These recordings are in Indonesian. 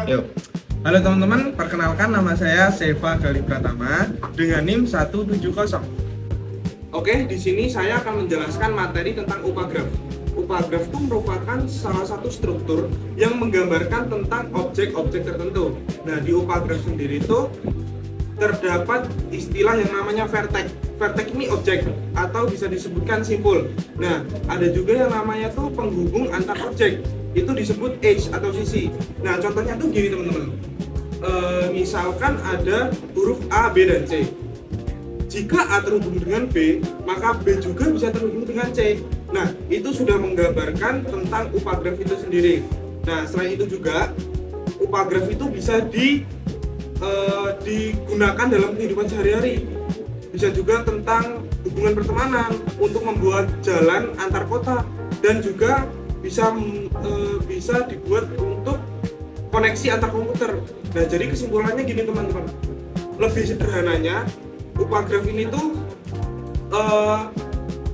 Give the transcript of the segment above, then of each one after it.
Yuk. Halo teman-teman, perkenalkan nama saya Seva Gali Pratama dengan NIM 170. Oke, di sini saya akan menjelaskan materi tentang upagraf. Upagraf itu merupakan salah satu struktur yang menggambarkan tentang objek-objek tertentu. Nah, di upagraf sendiri itu terdapat istilah yang namanya vertex. Vertex ini objek atau bisa disebutkan simpul. Nah, ada juga yang namanya tuh penghubung antar objek. Itu disebut edge atau sisi. Nah, contohnya tuh gini teman-teman. Misalkan ada huruf A, B, dan C. Jika A terhubung dengan B, maka B juga bisa terhubung dengan C. Nah, itu sudah menggambarkan tentang upagraf itu sendiri. Nah, selain itu juga upagraf itu bisa digunakan dalam kehidupan sehari-hari. Bisa juga tentang hubungan pertemanan untuk membuat jalan antar kota, dan juga bisa dibuat untuk koneksi antar komputer. Nah, jadi kesimpulannya gini teman-teman, lebih sederhananya upagraf ini tuh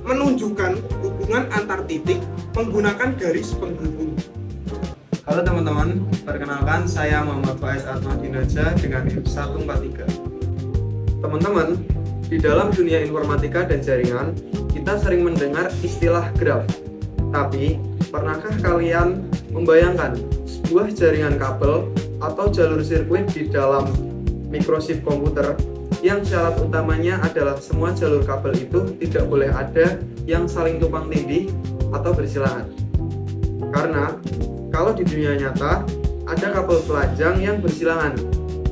menunjukkan hubungan antar titik menggunakan garis penghubung. Halo teman-teman, perkenalkan saya Muhammad Faiz Atmadinaja dengan NIM 143. Teman-teman, di dalam dunia informatika dan jaringan, kita sering mendengar istilah graf. Tapi, pernahkah kalian membayangkan sebuah jaringan kabel atau jalur sirkuit di dalam mikrochip komputer yang syarat utamanya adalah semua jalur kabel itu tidak boleh ada yang saling tumpang tindih atau bersilangan? Karena kalau di dunia nyata ada kabel telanjang yang bersilangan,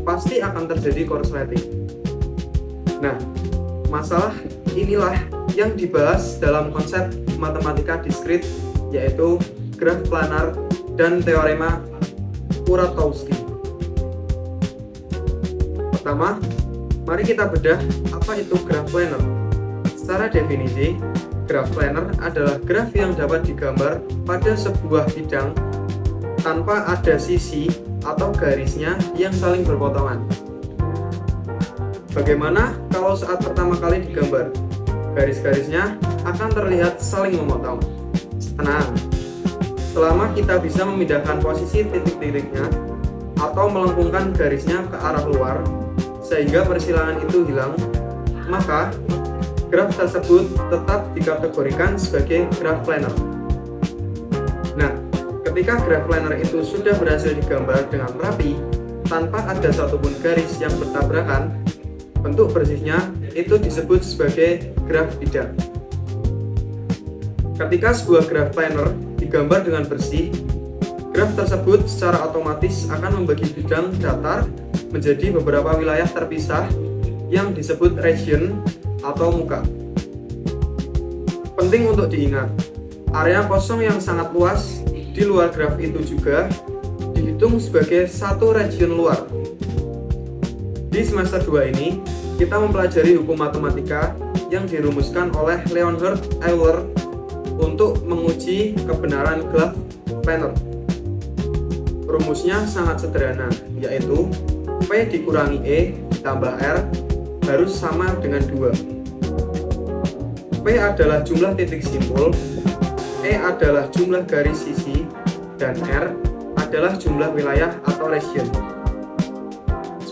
pasti akan terjadi korsleting. Nah, masalah inilah yang dibahas dalam konsep matematika diskrit, yaitu graf planar dan teorema Kuratowski. Pertama, mari kita bedah apa itu graf planar. Secara definisi, graf planar adalah graf yang dapat digambar pada sebuah bidang tanpa ada sisi atau garisnya yang saling berpotongan. Bagaimana kalau saat pertama kali digambar? Garis-garisnya akan terlihat saling memotong. Tenang, selama kita bisa memindahkan posisi titik-titiknya atau melengkungkan garisnya ke arah luar sehingga persilangan itu hilang, maka graf tersebut tetap dikategorikan sebagai graf planar. Nah, ketika graf planar itu sudah berhasil digambar dengan rapi tanpa ada satupun garis yang bertabrakan, bentuk bersihnya itu disebut sebagai graf bidang. Ketika sebuah graf planar digambar dengan bersih, graf tersebut secara otomatis akan membagi bidang datar menjadi beberapa wilayah terpisah yang disebut region atau muka. Penting untuk diingat, area kosong yang sangat luas di luar graf itu juga dihitung sebagai satu region luar. Di semester 2 ini, kita mempelajari hukum matematika yang dirumuskan oleh Leonhard Euler untuk menguji kebenaran graf planar. Rumusnya sangat sederhana, yaitu P dikurangi E tambah R harus sama dengan 2. P adalah jumlah titik simpul, E adalah jumlah garis sisi, dan R adalah jumlah wilayah atau region.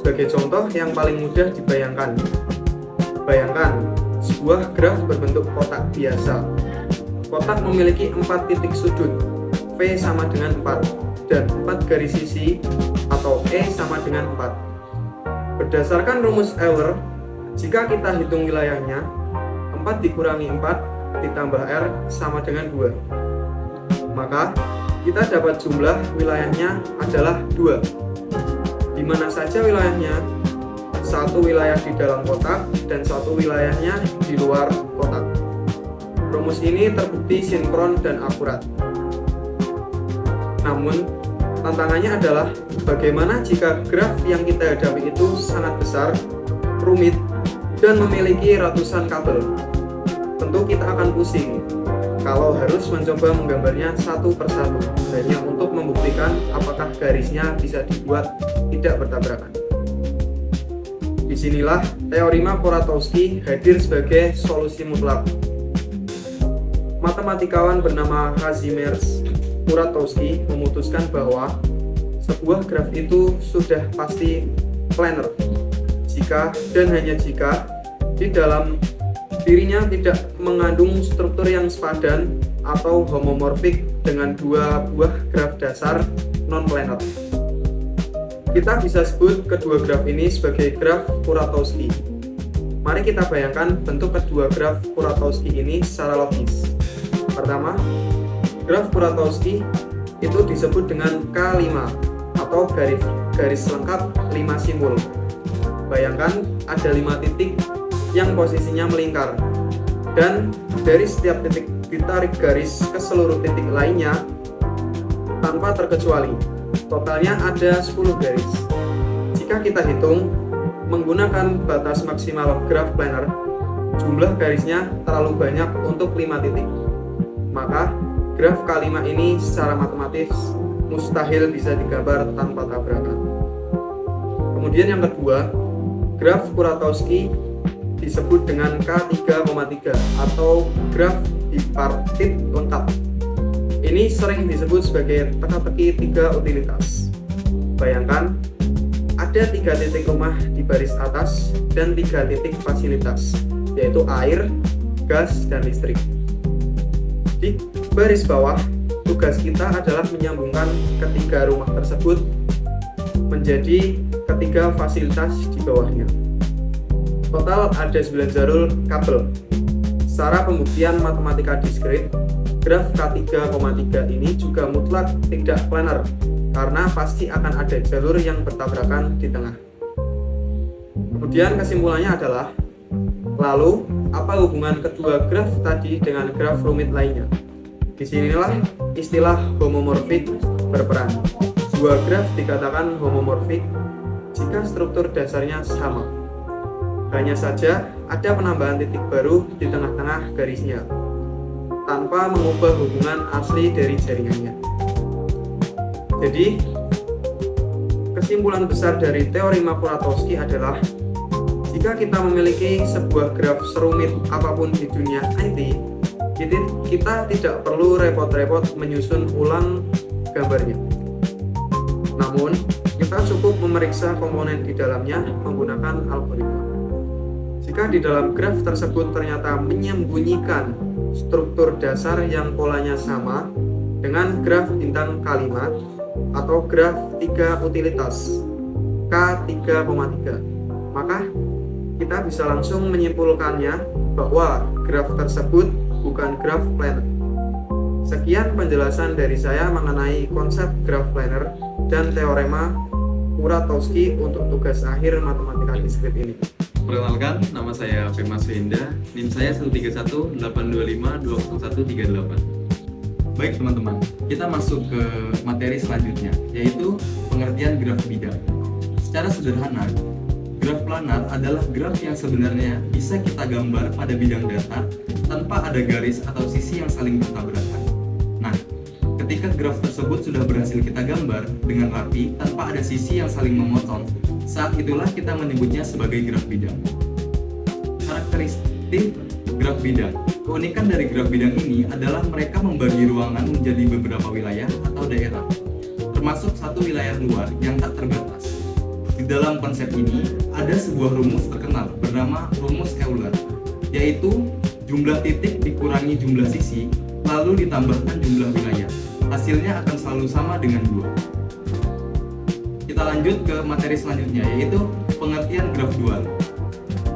Sebagai contoh yang paling mudah dibayangkan, bayangkan sebuah graf berbentuk kotak biasa. Kotak memiliki 4 titik sudut, V sama dengan 4, dan 4 garis sisi atau E sama dengan 4. Berdasarkan rumus Euler, jika kita hitung wilayahnya, 4 dikurangi 4 ditambah R sama dengan 2. Maka, kita dapat jumlah wilayahnya adalah 2. Di mana saja wilayahnya? Satu wilayah di dalam kotak dan satu wilayahnya di luar kotak. Rumus ini terbukti sinkron dan akurat. Namun, tantangannya adalah bagaimana jika graf yang kita hadapi itu sangat besar, rumit, dan memiliki ratusan kabel. Tentu kita akan pusing kalau harus mencoba menggambarnya satu persatu hanya untuk membuktikan apakah garisnya bisa dibuat tidak bertabrakan. Disinilah teorema Kuratowski hadir sebagai solusi mutlak. Matematikawan bernama Kazimierz Kuratowski memutuskan bahwa sebuah graf itu sudah pasti planar jika dan hanya jika di dalam dirinya tidak mengandung struktur yang sepadan atau homomorfik dengan dua buah graf dasar non-planar. Kita bisa sebut kedua graf ini sebagai graf Kuratowski. Mari kita bayangkan bentuk kedua graf Kuratowski ini secara logis. Pertama, graf Kuratowski itu disebut dengan K5 atau garis lengkap 5 simbol. Bayangkan ada 5 titik yang posisinya melingkar, dan dari setiap titik ditarik garis ke seluruh titik lainnya tanpa terkecuali. Totalnya ada 10 garis. Jika kita hitung menggunakan batas maksimal graf planar, jumlah garisnya terlalu banyak untuk 5 titik. Maka graf K5 ini secara matematis mustahil bisa digambar tanpa tabrakan. Kemudian yang kedua, graf Kuratowski disebut dengan K3,3 atau graf bipartit lengkap. Ini sering disebut sebagai teka-teki 3 utilitas. Bayangkan, ada 3 titik rumah di baris atas dan 3 titik fasilitas, yaitu air, gas, dan listrik. Di baris bawah, tugas kita adalah menyambungkan ketiga rumah tersebut menjadi ketiga fasilitas di bawahnya. Total ada 9 jalur kabel. Secara pembuktian matematika diskrit, graf K3,3 ini juga mutlak tidak planar karena pasti akan ada jalur yang bertabrakan di tengah. Kemudian kesimpulannya adalah, lalu apa hubungan kedua graf tadi dengan graf rumit lainnya? Disinilah istilah homomorfik berperan. Dua graf dikatakan homomorfik jika struktur dasarnya sama. Hanya saja ada penambahan titik baru di tengah-tengah garisnya, tanpa mengubah hubungan asli dari jaringannya. Jadi, kesimpulan besar dari teorema Kuratowski adalah, jika kita memiliki sebuah graf serumit apapun di dunia IT, kita tidak perlu repot-repot menyusun ulang gambarnya. Namun, kita cukup memeriksa komponen di dalamnya menggunakan algoritma. Jika di dalam graf tersebut ternyata menyembunyikan struktur dasar yang polanya sama dengan graf bintang K5 atau graf 3 utilitas K3,3, maka kita bisa langsung menyimpulkannya bahwa graf tersebut bukan graf planar. Sekian penjelasan dari saya mengenai konsep graf planar dan teorema Kuratowski untuk tugas akhir matematika diskrit ini. Perkenalkan, nama saya Firman Suhinda, NIM saya 131820138. Baik teman-teman, kita masuk ke materi selanjutnya, yaitu pengertian graf bidang. Secara sederhana, graf planar adalah graf yang sebenarnya bisa kita gambar pada bidang datar tanpa ada garis atau sisi yang saling bertabrakan. Nah, ketika graf tersebut sudah berhasil kita gambar dengan rapi tanpa ada sisi yang saling memotong, saat itulah kita menyebutnya sebagai graf bidang. Karakteristik graf bidang. Keunikan dari graf bidang ini adalah mereka membagi ruangan menjadi beberapa wilayah atau daerah, termasuk satu wilayah luar yang tak terbatas. Di dalam konsep ini, ada sebuah rumus terkenal bernama rumus Euler, yaitu jumlah titik dikurangi jumlah sisi, lalu ditambahkan jumlah wilayah. Hasilnya akan selalu sama dengan 2. Kita lanjut ke materi selanjutnya, yaitu pengertian graf dual.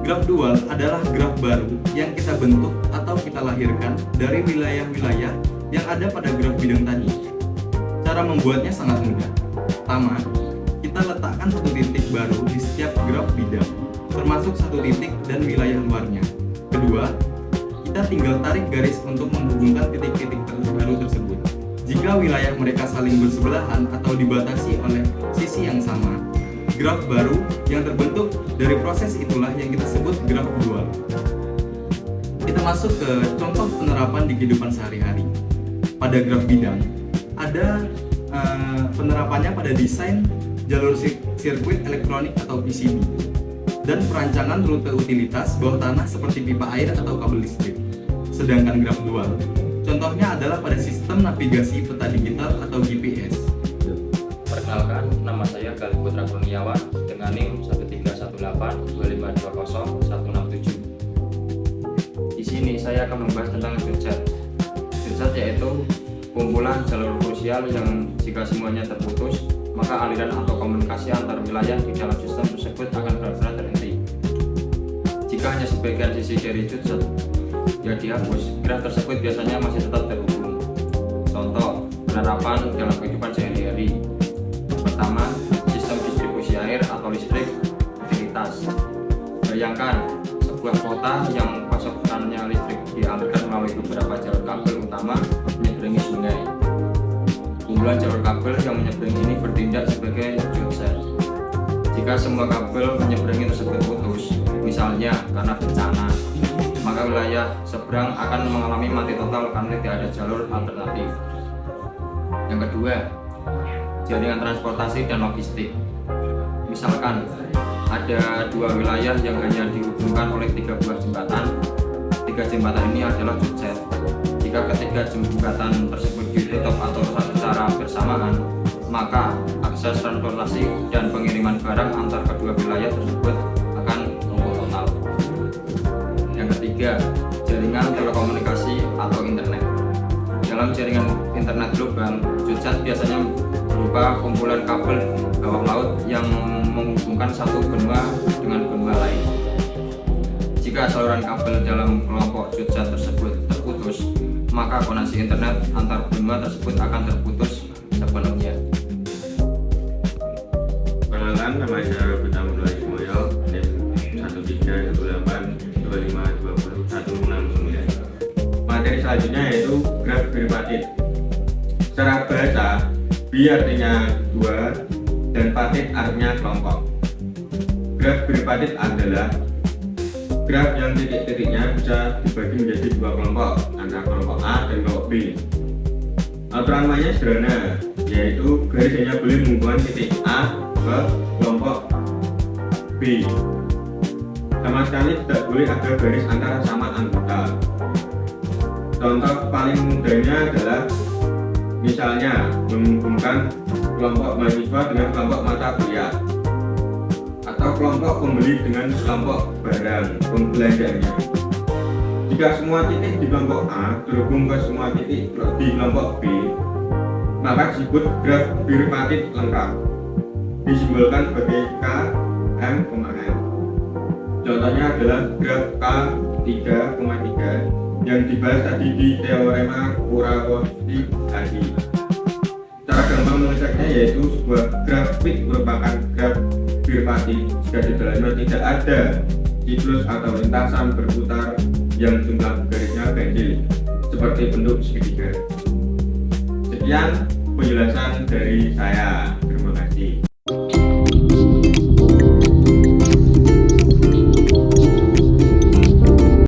Graf dual adalah graf baru yang kita bentuk atau kita lahirkan dari wilayah-wilayah yang ada pada graf bidang tadi. Cara membuatnya sangat mudah. Pertama, kita letakkan satu titik baru di setiap graf bidang, termasuk satu titik dan wilayah luarnya. Kedua, kita tinggal tarik garis untuk menghubungkan titik-titik baru tersebut. Jika wilayah mereka saling bersebelahan atau dibatasi oleh sisi yang sama, graf baru yang terbentuk dari proses itulah yang kita sebut graf dual. Kita masuk ke contoh penerapan di kehidupan sehari-hari. Pada graf bidang, ada penerapannya pada desain jalur sirkuit elektronik atau PCB dan perancangan rute utilitas bawah tanah seperti pipa air atau kabel listrik. Sedangkan graf dual Contohnya adalah pada sistem navigasi peta digital atau GPS. Perkenalkan, nama saya Galih Putra Kurniawan dengan NIM 13182520167. Di sini saya akan membahas tentang judchat. Judchat yaitu kumpulan jalur krusial yang jika semuanya terputus, maka aliran atau komunikasi antar wilayah di dalam sistem tersebut akan benar-benar terhenti. Jika hanya sebagian sisi dari judchat yang dihapus, graf tersebut biasanya masih tetap terhubung. Contoh penerapan dalam kehidupan sehari-hari. Pertama, sistem distribusi air atau listrik utilitas. Bayangkan sebuah kota yang pasokannya listrik dialirkan melalui beberapa jalur kabel utama menyeberangi sungai. Kumpulan jalur kabel yang menyeberangi ini bertindak sebagai judchat. Jika semua kabel menyeberangi tersebut putus, misalnya karena bencana, maka wilayah seberang akan mengalami mati total karena tidak ada jalur alternatif. Yang kedua, jaringan transportasi dan logistik. Misalkan ada dua wilayah yang hanya dihubungkan oleh 3 buah jembatan. 3 jembatan ini adalah judchat. Jika ketiga jembatan tersebut ditutup atau secara bersamaan, maka akses transportasi dan pengiriman barang antar kedua wilayah tersebut akan lumpuh total. Yang ketiga, jaringan telekomunikasi atau internet. Dalam jaringan internet global, judchat biasanya berupa kumpulan kabel bawah laut yang menghubungkan satu benua dengan benua lain. Jika saluran kabel dalam kelompok judchat tersebut terputus, maka koneksi internet antar benua tersebut akan terputus sepenuhnya. Perkenalkan, nama saya Bita Mulai Semoyo, NIM 130820169. Materi selanjutnya yaitu graf bipartit. Secara bahasa, bi artinya dua dan partit artinya kelompok. Graf bipartit adalah graf yang titik-titiknya bisa dibagi menjadi 2 kelompok, antara kelompok A dan kelompok B. Aturan mainnya sederhana, yaitu garis hanya boleh menghubungkan titik A ke kelompok B. Sama sekali tidak boleh ada garis antara sama anggota. Contoh paling mudahnya adalah misalnya menghubungkan kelompok mahasiswa dengan kelompok mata kuliah, atau kelompok pembeli dengan kelompok barang pembelanjaannya. Jika semua titik di kelompok A terhubung ke semua titik di kelompok B, maka disebut graf bipartit lengkap, disimbolkan sebagai K, M, N. Contohnya adalah graf K 3,3 yang dibahas tadi di teorema Kuratowski tadi. Cara gampang mengeceknya yaitu sebuah grafik merupakan graf bipartit jika di dalamnya tidak ada siklus atau lintasan berputar yang jumlah garisnya ganjil seperti bentuk segitiga. Sekian penjelasan dari saya.